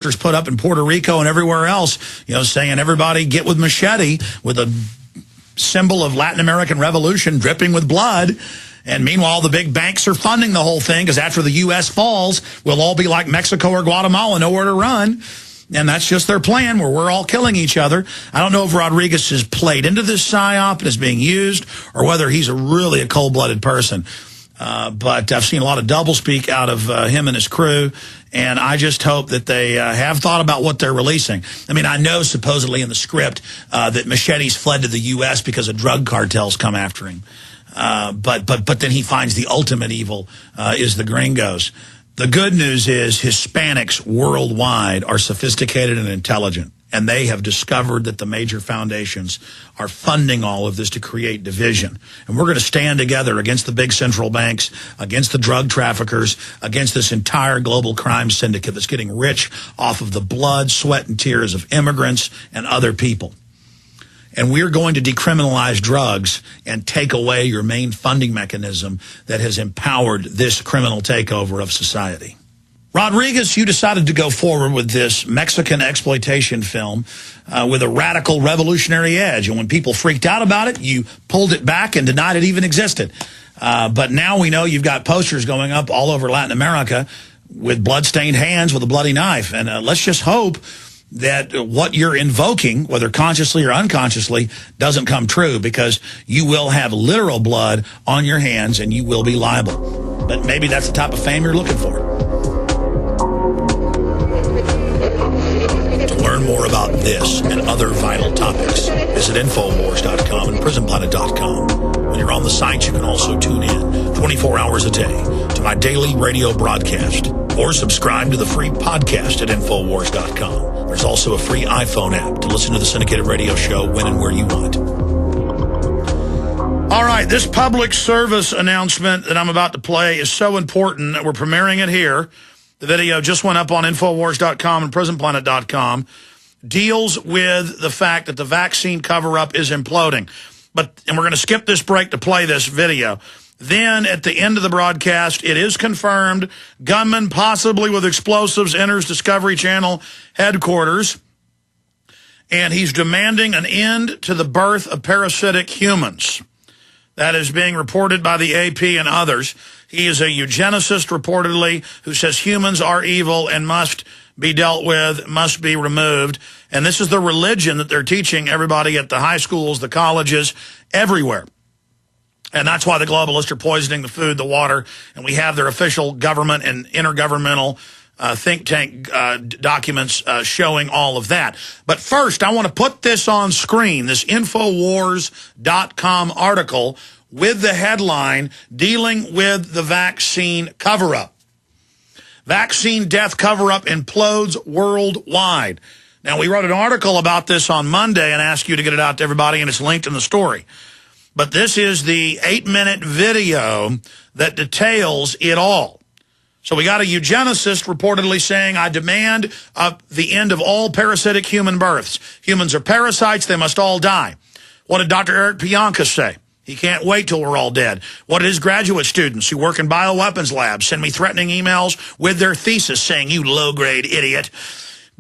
posters put up in Puerto Rico and everywhere else, you know, saying everybody get with Machete, with a symbol of Latin American revolution dripping with blood. And meanwhile, the big banks are funding the whole thing because after the U.S. falls, we'll all be like Mexico or Guatemala, nowhere to run. And that's just their plan, where we're all killing each other. I don't know if Rodriguez has played into this psyop and is being used, or whether he's really a cold-blooded person. But I've seen a lot of doublespeak out of him and his crew, and I just hope that they have thought about what they're releasing. I mean, I know supposedly in the script that Machete's fled to the U.S. because of drug cartels come after him. But then he finds the ultimate evil is the gringos. The good news is Hispanics worldwide are sophisticated and intelligent, and they have discovered that the major foundations are funding all of this to create division. And we're going to stand together against the big central banks, against the drug traffickers, against this entire global crime syndicate that's getting rich off of the blood, sweat, and tears of immigrants and other people. And we're going to decriminalize drugs and take away your main funding mechanism that has empowered this criminal takeover of society. Rodriguez, you decided to go forward with this Mexican exploitation film with a radical revolutionary edge. And when people freaked out about it, you pulled it back and denied it even existed. But now we know you've got posters going up all over Latin America with bloodstained hands with a bloody knife. And let's just hope that what you're invoking, whether consciously or unconsciously, doesn't come true, because you will have literal blood on your hands and you will be liable. But maybe that's the type of fame you're looking for. To learn more about this and other vital topics, visit Infowars.com and PrisonPlanet.com. When you're on the site, you can also tune in 24 hours a day to my daily radio broadcast, or subscribe to the free podcast at Infowars.com. There's also a free iPhone app to listen to the syndicated radio show when and where you want. All right, this public service announcement that I'm about to play is so important that we're premiering it here. The video just went up on Infowars.com and PrisonPlanet.com. Deals with the fact that the vaccine cover-up is imploding. And we're going to skip this break to play this video. Then, at the end of the broadcast, it is confirmed gunman possibly with explosives enters Discovery Channel headquarters, and he's demanding an end to the birth of parasitic humans. That is being reported by the AP and others. He is a eugenicist, reportedly, who says humans are evil and must be dealt with, must be removed. And this is the religion that they're teaching everybody at the high schools, the colleges, everywhere. And that's why the globalists are poisoning the food, the water, and we have their official government and intergovernmental think tank documents showing all of that. But first, I want to put this on screen, this Infowars.com article with the headline dealing with the vaccine cover-up. Vaccine death cover-up implodes worldwide. Now, we wrote an article about this on Monday and asked you to get it out to everybody, and it's linked in the story. But this is the 8-minute video that details it all. So we got a eugenicist reportedly saying, I demand the end of all parasitic human births. Humans are parasites. They must all die. What did Dr. Eric Pianka say? He can't wait till we're all dead. What did his graduate students who work in bioweapons labs send me threatening emails with their thesis saying, you low-grade idiot.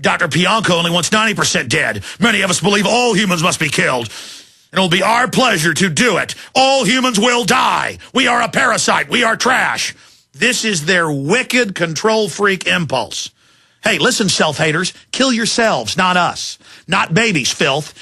Dr. Pianka only wants 90% dead. Many of us believe all humans must be killed. It'll be our pleasure to do it. All humans will die. We are a parasite. We are trash. This is their wicked control freak impulse. Hey, listen, self-haters, kill yourselves, not us. Not babies, filth.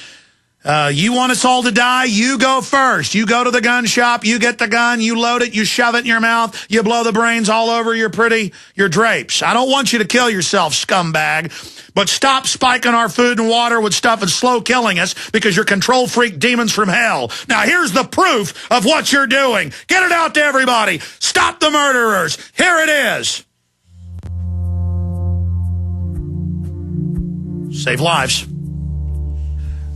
You want us all to die? You go first. You go to the gun shop, you get the gun, you load it, you shove it in your mouth, you blow the brains all over your drapes. I don't want you to kill yourself, scumbag. But stop spiking our food and water with stuff and slow killing us because you're control freak demons from hell. Now here's the proof of what you're doing. Get it out to everybody. Stop the murderers. Here it is. Save lives.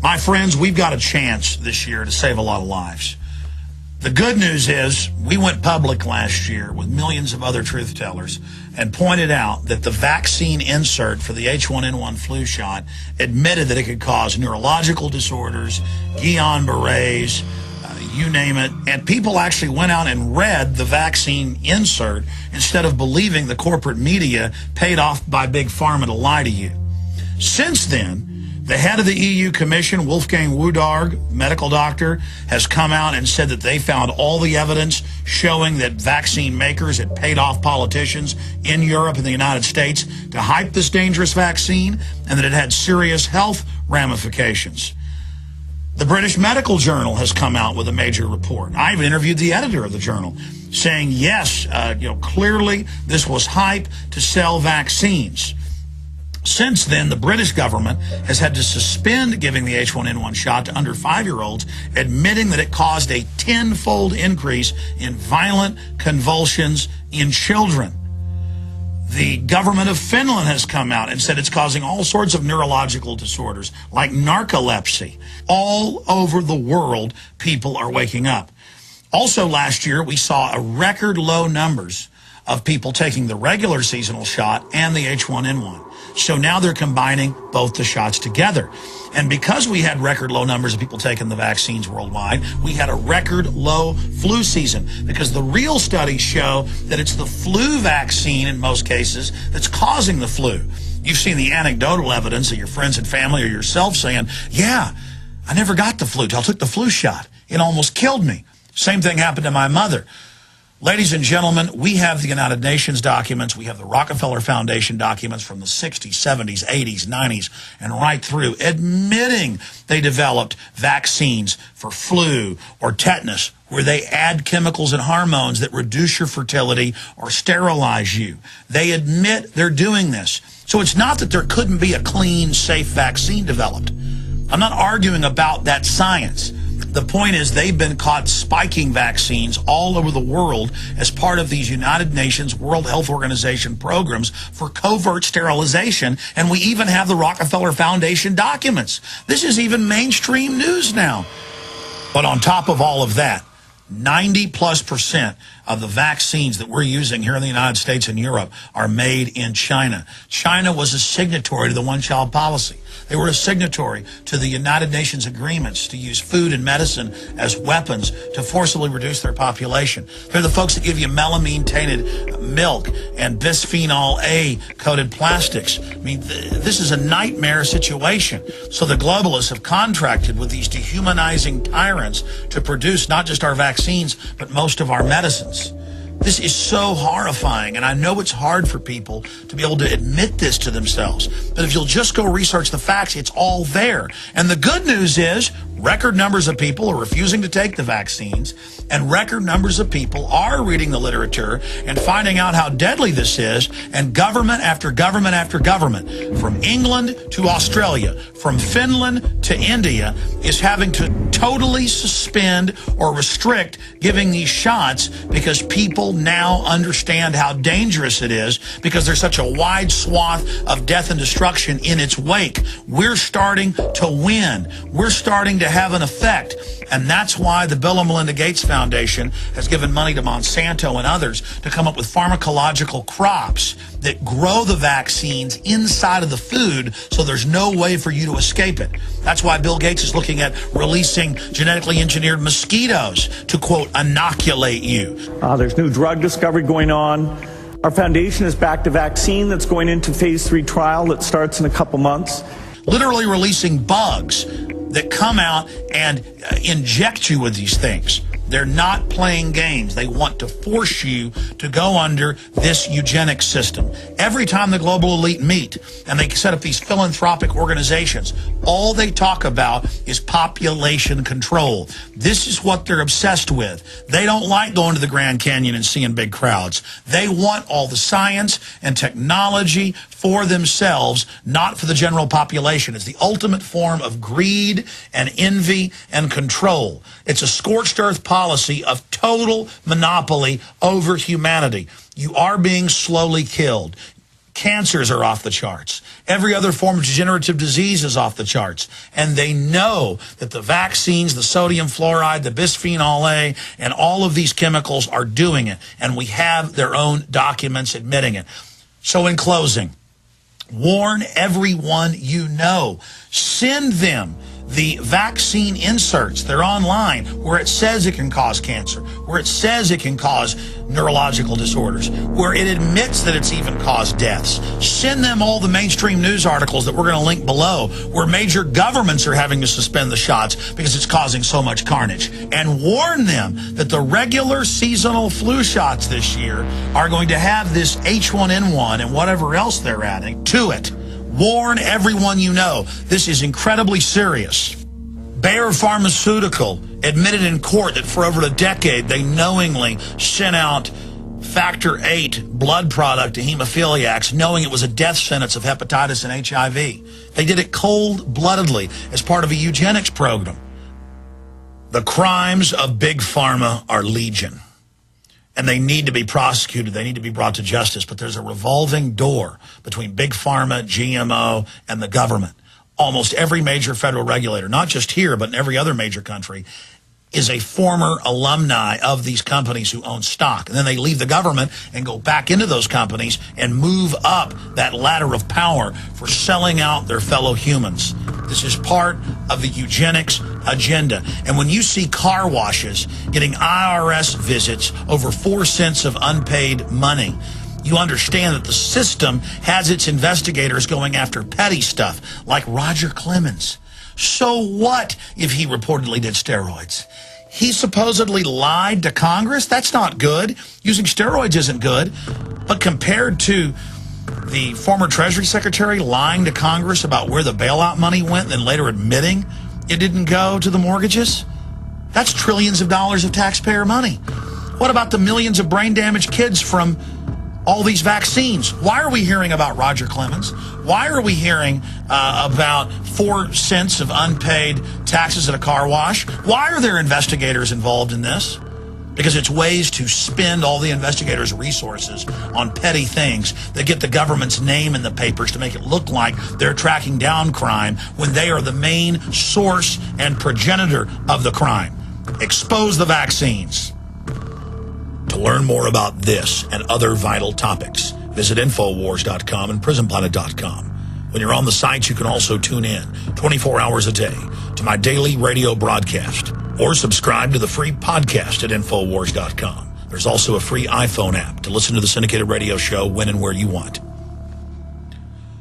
My friends, we've got a chance this year to save a lot of lives. The good news is we went public last year with millions of other truth tellers and pointed out that the vaccine insert for the H1N1 flu shot admitted that it could cause neurological disorders, Guillain-Barré's, you name it. And people actually went out and read the vaccine insert instead of believing the corporate media paid off by Big Pharma to lie to you. Since then, the head of the EU Commission, Wolfgang Wodarg, medical doctor, has come out and said that they found all the evidence showing that vaccine makers had paid off politicians in Europe and the United States to hype this dangerous vaccine, and that it had serious health ramifications. The British Medical Journal has come out with a major report. I even interviewed the editor of the journal saying, yes, clearly this was hype to sell vaccines. Since then, the British government has had to suspend giving the H1N1 shot to under 5-year-olds, admitting that it caused a 10-fold increase in violent convulsions in children. The government of Finland has come out and said it's causing all sorts of neurological disorders, like narcolepsy. All over the world, people are waking up. Also last year, we saw a record low numbers of people taking the regular seasonal shot and the H1N1. So now they're combining both the shots together. And because we had record low numbers of people taking the vaccines worldwide, we had a record low flu season, because the real studies show that it's the flu vaccine in most cases that's causing the flu. You've seen the anecdotal evidence of your friends and family or yourself saying, yeah, I never got the flu till I took the flu shot. It almost killed me. Same thing happened to my mother. Ladies and gentlemen, we have the United Nations documents, we have the Rockefeller Foundation documents from the 60s, 70s, 80s, 90s, and right through, admitting they developed vaccines for flu or tetanus, where they add chemicals and hormones that reduce your fertility or sterilize you. They admit they're doing this. So it's not that there couldn't be a clean, safe vaccine developed. I'm not arguing about that science. The point is, they've been caught spiking vaccines all over the world as part of these United Nations World Health Organization programs for covert sterilization, and we even have the Rockefeller Foundation documents. This is even mainstream news now. But on top of all of that, 90+% of the vaccines that we're using here in the United States and Europe are made in China. China was a signatory to the one-child policy. They were a signatory to the United Nations agreements to use food and medicine as weapons to forcibly reduce their population. They're the folks that give you melamine-tainted milk and bisphenol A-coated plastics. I mean, this is a nightmare situation. So the globalists have contracted with these dehumanizing tyrants to produce not just our vaccines, but most of our medicines. This is so horrifying, and I know it's hard for people to be able to admit this to themselves. But if you'll just go research the facts, it's all there. And the good news is, record numbers of people are refusing to take the vaccines, and record numbers of people are reading the literature and finding out how deadly this is, and government after government after government, from England to Australia, from Finland to India, is having to totally suspend or restrict giving these shots because people now understand how dangerous it is, because there's such a wide swath of death and destruction in its wake. We're starting to win. We're starting to have an effect. And that's why the Bill and Melinda Gates Foundation has given money to Monsanto and others to come up with pharmacological crops that grow the vaccines inside of the food, so there's no way for you to escape it. That's why Bill Gates is looking at releasing genetically engineered mosquitoes to, quote, inoculate you. There's new drug discovery going on. Our foundation has backed a vaccine that's going into phase 3 trial that starts in a couple months. Literally releasing bugs that come out and inject you with these things. They're not playing games. They want to force you to go under this eugenic system. Every time the global elite meet and they set up these philanthropic organizations, all they talk about is population control. This is what they're obsessed with. They don't like going to the Grand Canyon and seeing big crowds. They want all the science and technology for themselves, not for the general population. It's the ultimate form of greed and envy and control. It's a scorched earth policy of total monopoly over humanity. You are being slowly killed. Cancers are off the charts. Every other form of degenerative disease is off the charts. And they know that the vaccines, the sodium fluoride, the bisphenol A, and all of these chemicals are doing it. And we have their own documents admitting it. So in closing, warn everyone you know. Send them the vaccine inserts, they're online, where it says it can cause cancer, where it says it can cause neurological disorders, where it admits that it's even caused deaths. Send them all the mainstream news articles that we're going to link below, where major governments are having to suspend the shots because it's causing so much carnage. And warn them that the regular seasonal flu shots this year are going to have this H1N1 and whatever else they're adding to it. Warn everyone you know. This is incredibly serious. Bayer Pharmaceutical admitted in court that for over a decade they knowingly sent out factor VIII blood product to hemophiliacs, knowing it was a death sentence of hepatitis and HIV. They did it cold-bloodedly as part of a eugenics program. The crimes of Big Pharma are legion, and they need to be prosecuted. They need to be brought to justice. But there's a revolving door between Big Pharma, GMO, and the government. Almost every major federal regulator, not just here, but in every other major country, is a former alumni of these companies who own stock. And then they leave the government and go back into those companies and move up that ladder of power for selling out their fellow humans. This is part of the eugenics agenda. And when you see car washes getting IRS visits over 4 cents of unpaid money, you understand that the system has its investigators going after petty stuff like Roger Clemens. So what if he reportedly did steroids? He supposedly lied to Congress? That's not good. Using steroids isn't good. But compared to the former Treasury Secretary lying to Congress about where the bailout money went and then later admitting it didn't go to the mortgages, that's trillions of dollars of taxpayer money. What about the millions of brain-damaged kids from all these vaccines? Why are we hearing about Roger Clemens? Why are we hearing about 4 cents of unpaid taxes at a car wash? Why are there investigators involved in this? Because it's ways to spend all the investigators' resources on petty things that get the government's name in the papers to make it look like they're tracking down crime when they are the main source and progenitor of the crime. Expose the vaccines. To learn more about this and other vital topics, visit Infowars.com and PrisonPlanet.com. When you're on the site, you can also tune in 24 hours a day to my daily radio broadcast or subscribe to the free podcast at Infowars.com. There's also a free iPhone app to listen to the syndicated radio show when and where you want.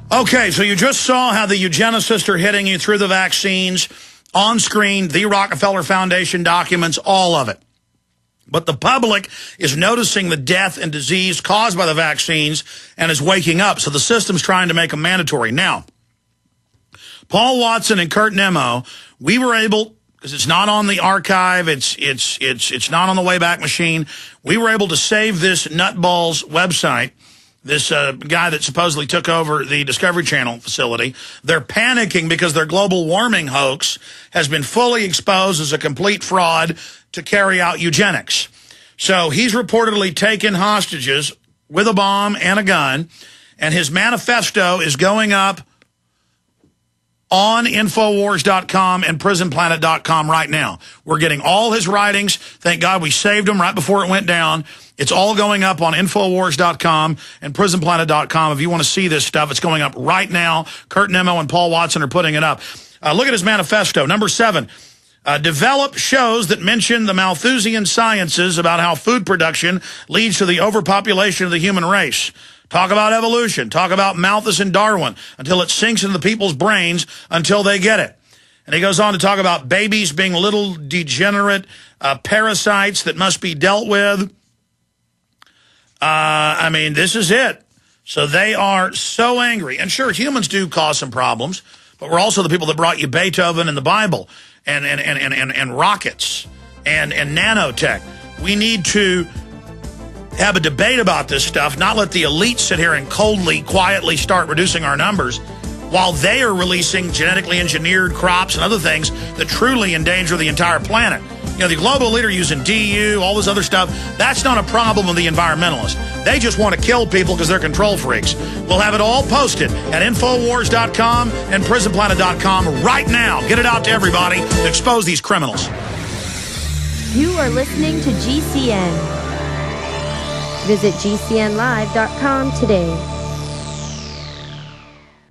Okay, so you just saw how the eugenicists are hitting you through the vaccines. On screen, the Rockefeller Foundation documents, all of it. But the public is noticing the death and disease caused by the vaccines and is waking up. So the system's trying to make them mandatory. Now, Paul Watson and Kurt Nemo, we were able, because it's not on the archive, it's not on the Wayback Machine, we were able to save this nutball's website, this guy that supposedly took over the Discovery Channel facility. They're panicking because their global warming hoax has been fully exposed as a complete fraud to carry out eugenics. So he's reportedly taken hostages with a bomb and a gun, and his manifesto is going up on Infowars.com and PrisonPlanet.com right now. We're getting all his writings. Thank God we saved them right before it went down. It's all going up on Infowars.com and PrisonPlanet.com. If you want to see this stuff, it's going up right now. Kurt Nemo and Paul Watson are putting it up. Look at his manifesto. Number 7. Develop shows that mention the Malthusian sciences about how food production leads to the overpopulation of the human race. Talk about evolution. Talk about Malthus and Darwin until it sinks into the people's brains until they get it. And he goes on to talk about babies being little degenerate parasites that must be dealt with. I mean, this is it. So they are so angry. And sure, humans do cause some problems, but we're also the people that brought you Beethoven and the Bible and rockets and nanotech. We need to have a debate about this stuff, not let the elite sit here and coldly, quietly start reducing our numbers while they are releasing genetically engineered crops and other things that truly endanger the entire planet. You know, the global leader using DU, all this other stuff, that's not a problem with the environmentalists. They just want to kill people because they're control freaks. We'll have it all posted at Infowars.com and PrisonPlanet.com right now. Get it out to everybody to expose these criminals. You are listening to GCN. Visit GCNlive.com today.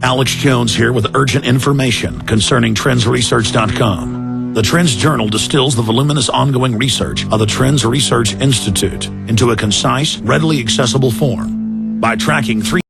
Alex Jones here with urgent information concerning trendsresearch.com. The Trends Journal distills the voluminous ongoing research of the Trends Research Institute into a concise, readily accessible form by tracking 3